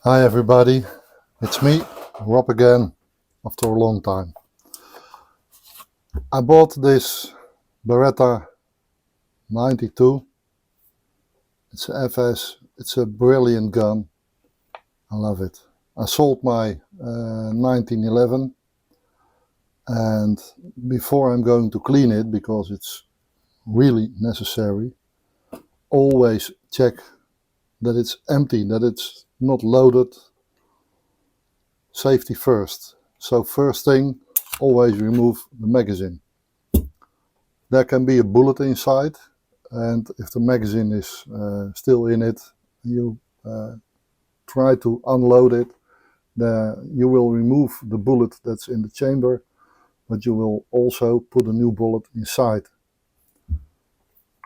Hi everybody, it's me, Rob again, after a long time. I bought this Beretta 92. It's a FS, it's a brilliant gun. I love it. I sold my 1911, and before I'm going to clean it, because it's really necessary, always check that it's empty, that it's not loaded. Safety first. So first thing, always remove the magazine. There can be a bullet inside, and if the magazine is still in it, you try to unload it. You will remove the bullet that's in the chamber, but you will also put a new bullet inside.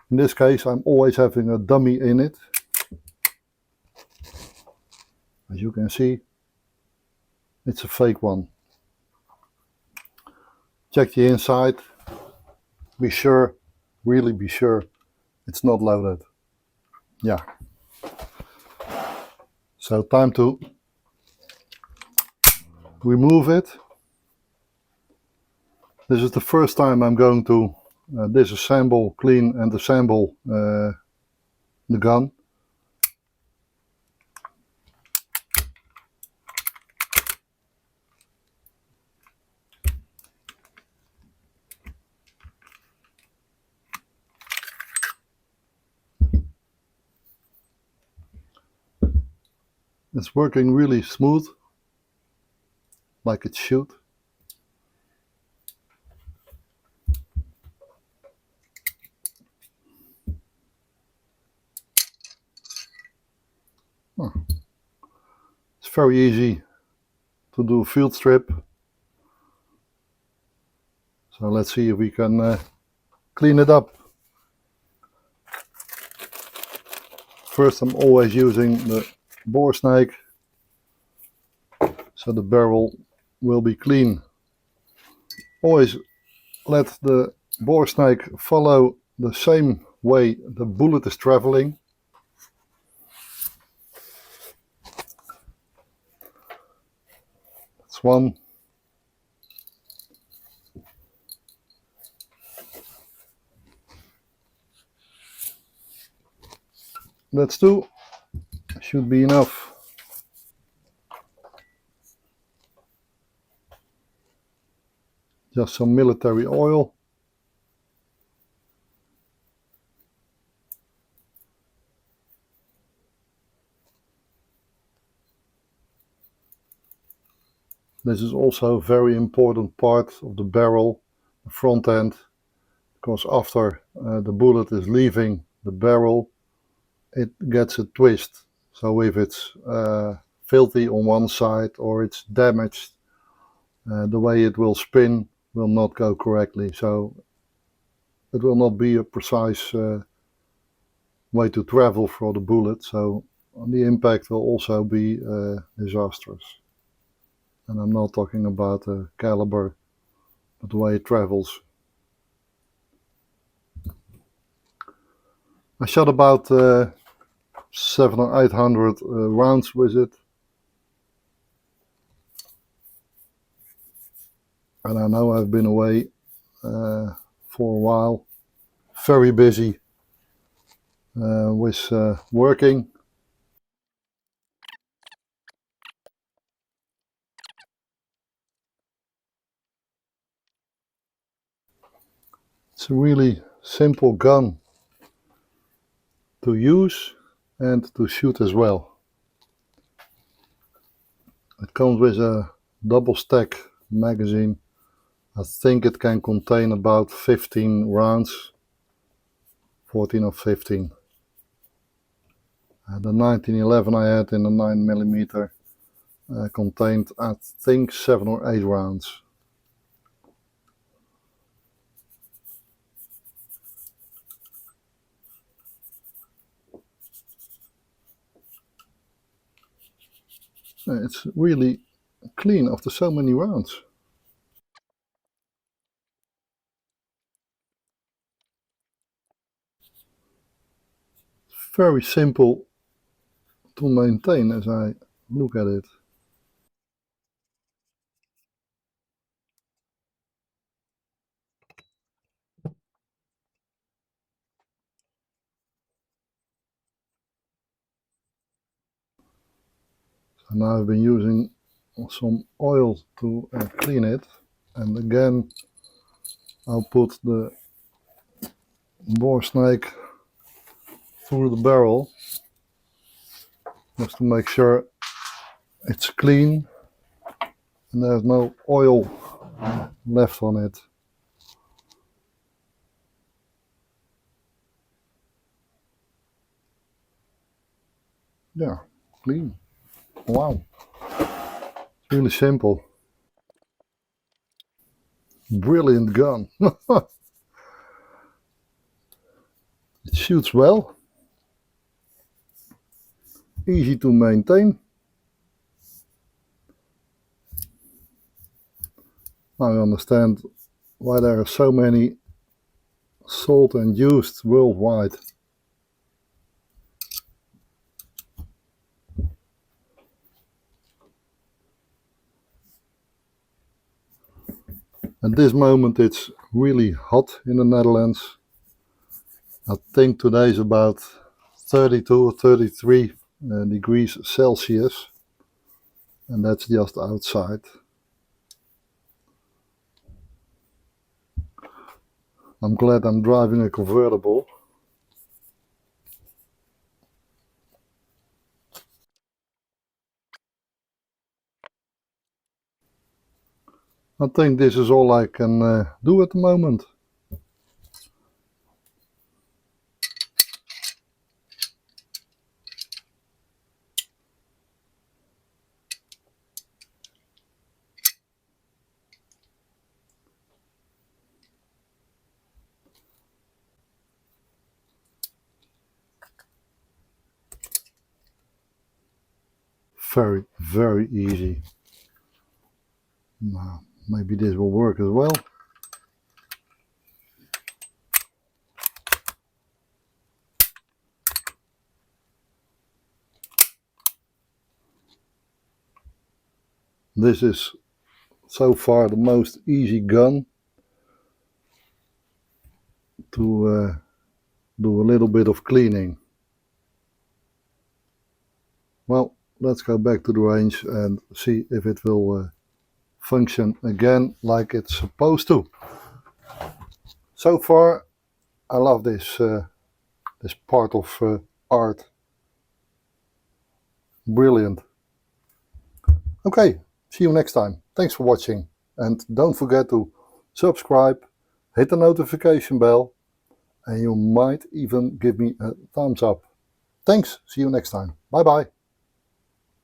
In this case, I'm always having a dummy in it. As you can see, it's a fake one. Check the inside. Be sure, really be sure, it's not loaded. Yeah. So time to remove it. This is the first time I'm going to disassemble, clean and assemble the gun. It's working really smooth, like it should. Oh. It's very easy to do a field strip. So let's see if we can clean it up. First, I'm always using the bore snake, so the barrel will be clean. Always let the bore snake follow the same way the bullet is traveling. That's one. That's two. Should be enough. Just some military oil. This is also a very important part of the barrel, the front end, because after the bullet is leaving the barrel, it gets a twist. So if it's filthy on one side or it's damaged, the way it will spin will not go correctly. So it will not be a precise way to travel for the bullet. So the impact will also be disastrous. And I'm not talking about the caliber, but the way it travels. I shot about 700 or 800 rounds with it. And I know I've been away for a while, very busy with working. It's a really simple gun to use and to shoot as well. It comes with a double stack magazine. I think it can contain about 15 rounds, 14 or 15. The 1911 I had in the 9mm contained, I think, 7 or 8 rounds. It's really clean after so many rounds. Very simple to maintain, as I Look at it. So now I've been using some oil to clean it, and again I'll put the bore snake through the barrel just to make sure it's clean and there's no oil left on it. Yeah, clean. Wow, it's really simple. Brilliant gun. It shoots well, easy to maintain. I understand why there are so many sold and used worldwide. At this moment it's really hot in the Netherlands. I think today is about 32 or 33 degrees Celsius, and that's just outside. I'm glad I'm driving a convertible. I think this is all I can do at the moment. Very, very easy. Now, maybe this will work as well. This is so far the most easy gun to do a little bit of cleaning. Well, let's go back to the range and see if it will function again like it's supposed to. So far I love this this part of art. Brilliant. Okay, see you next time. Thanks for watching, and don't forget to subscribe, hit the notification bell, and you might even give me a thumbs up. Thanks, see you next time. Bye bye.